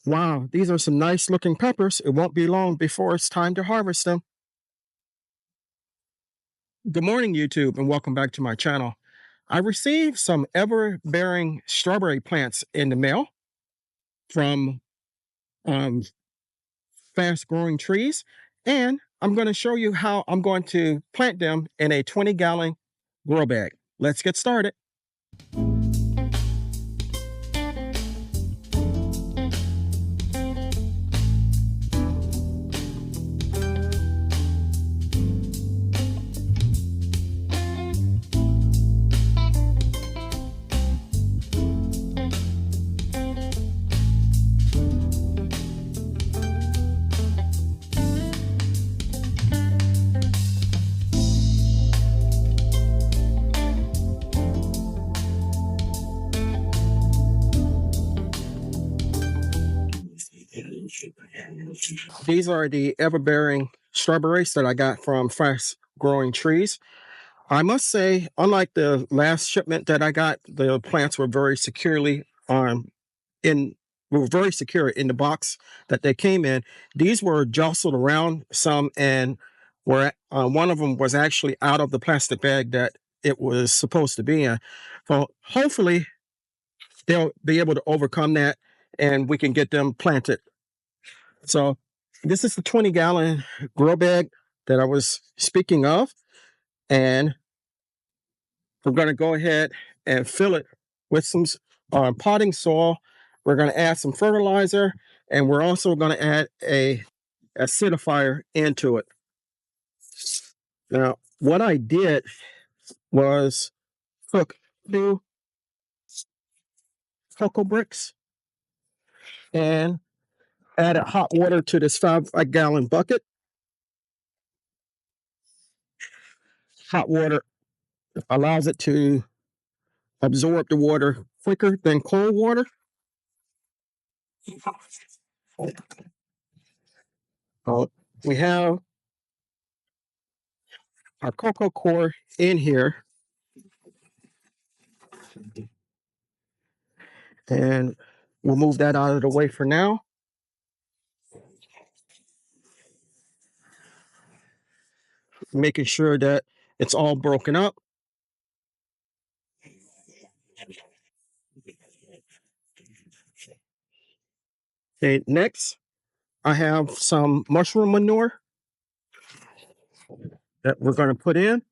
Wow, these are some nice looking peppers. It won't be long before it's time to harvest them. Good morning, YouTube, and welcome back to my channel. I received some ever-bearing strawberry plants in the mail from um, fast-growing trees, and I'm going to show you how I'm going to plant them in a 20-gallon grow bag. Let's get started. These are the ever-bearing strawberries that I got from fast-growing trees. I must say, unlike the last shipment that I got, the plants were very securely in were very secure in the box that they came in. These were jostled around some, and were one of them was actually out of the plastic bag that it was supposed to be in. So hopefully they'll be able to overcome that, and we can get them planted. So this is the 20-gallon grow bag that I was speaking of, and we're going to go ahead and fill it with some potting soil. We're going to add some fertilizer, and we're also going to add a acidifier into it. Now, what I did was cook 2 cocoa bricks and added hot water to this 5-gallon bucket. Hot water allows it to absorb the water quicker than cold water. We have our cocoa core in here, and we'll move that out of the way for now. Making sure that it's all broken up. Okay, next, I have some mushroom manure that we're going to put in.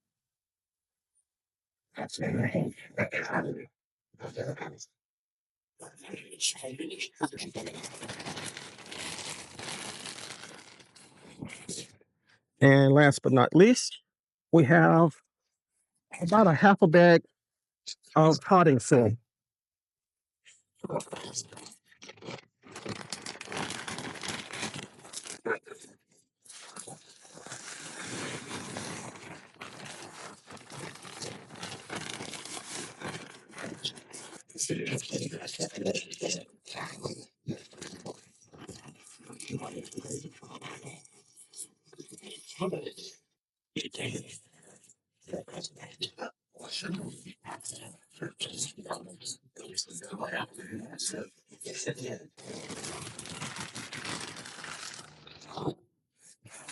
And last but not least, we have about a half a bag of potting soil.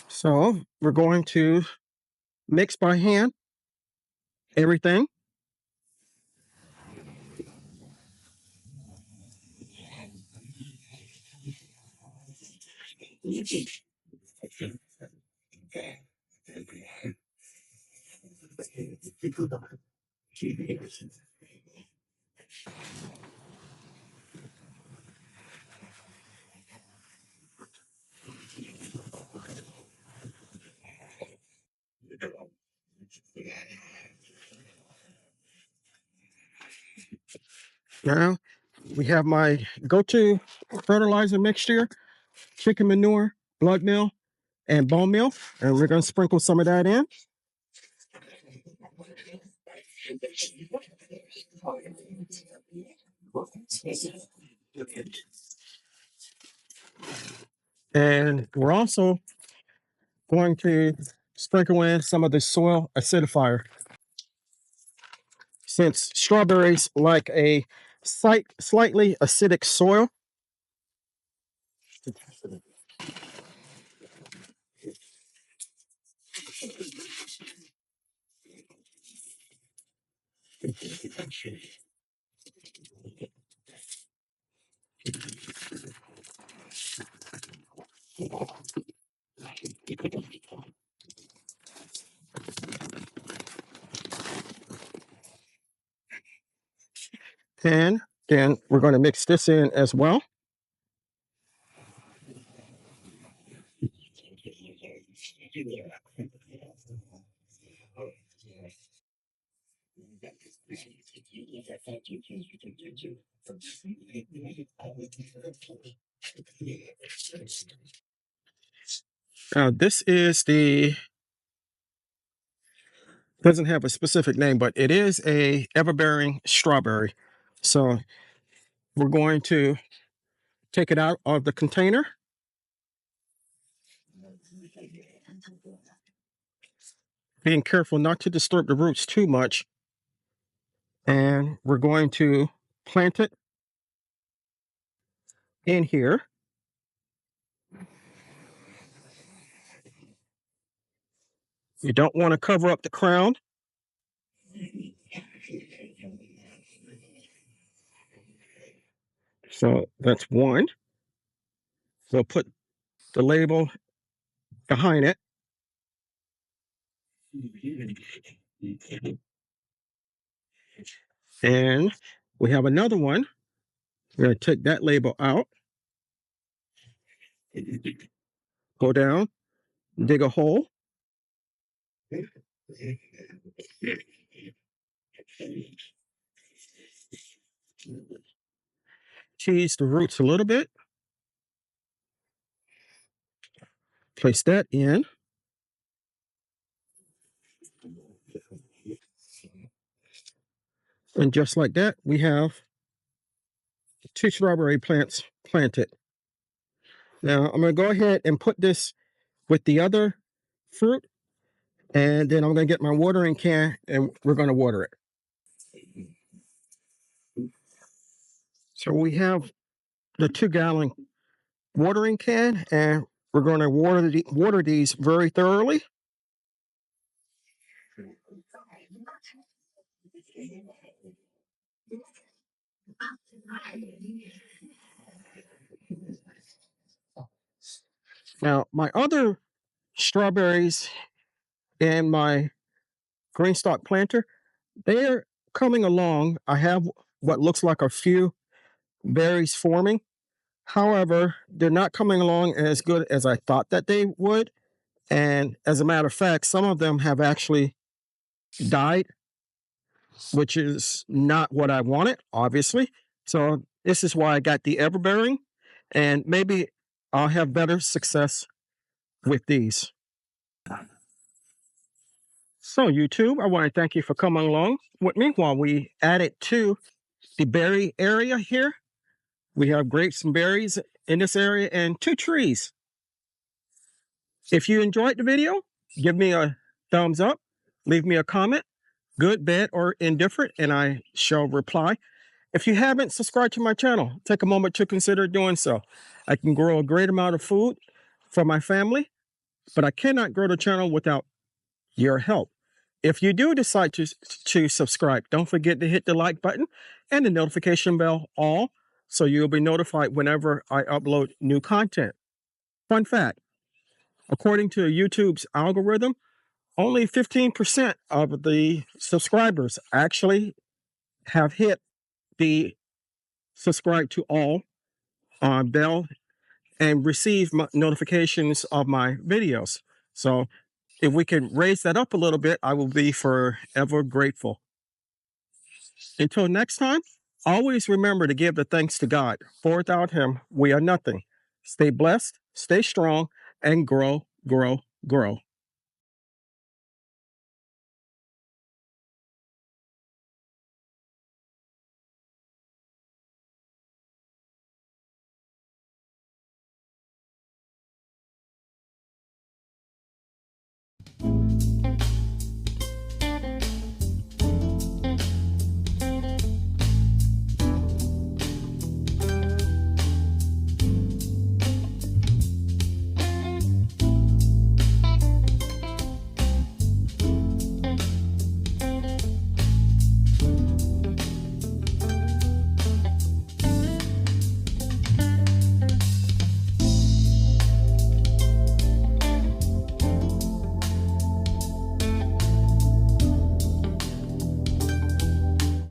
So we're going to mix by hand everything. Now we have my go-to fertilizer mixture: chicken manure, blood meal, and bone meal, and we're going to sprinkle some of that in. And we're also going to sprinkle in some of the soil acidifier. Since strawberries like a slightly acidic soil, And then we're going to mix this in as well. Now, this is doesn't have a specific name, but it is a everbearing strawberry. So we're going to take it out of the container. Being careful not to disturb the roots too much. And we're going to plant it in here. You don't want to cover up the crown. So that's one. We'll put the label behind it. And we have another one. We're going to take that label out. Go down, dig a hole. Tease the roots a little bit. Place that in. And just like that, we have 2 strawberry plants planted. Now, I'm going to go ahead and put this with the other fruit. And then I'm going to get my watering can and we're going to water it. So we have the 2-gallon watering can, and we're going to water these very thoroughly. Now, my other strawberries and my green stalk planter, they're coming along. I have what looks like a few berries forming. However, they're not coming along as good as I thought that they would. And as a matter of fact, some of them have actually died, which is not what I wanted, obviously. So this is why I got the everbearing, and maybe I'll have better success with these. So YouTube, I want to thank you for coming along with me while we added to the berry area here. We have grapes and berries in this area and 2 trees. If you enjoyed the video, give me a thumbs up, leave me a comment, good, bad, or indifferent, and I shall reply. If you haven't subscribed to my channel, take a moment to consider doing so. I can grow a great amount of food for my family, but I cannot grow the channel without your help. If you do decide to subscribe, don't forget to hit the like button and the notification bell all, so you'll be notified whenever I upload new content. Fun fact, according to YouTube's algorithm, only 15% of the subscribers actually have hit the subscribe to all bell and receive notifications of my videos. So if we can raise that up a little bit, I will be forever grateful. Until next time, always remember to give the thanks to God, for without Him, we are nothing. Stay blessed, stay strong, and grow, grow, grow.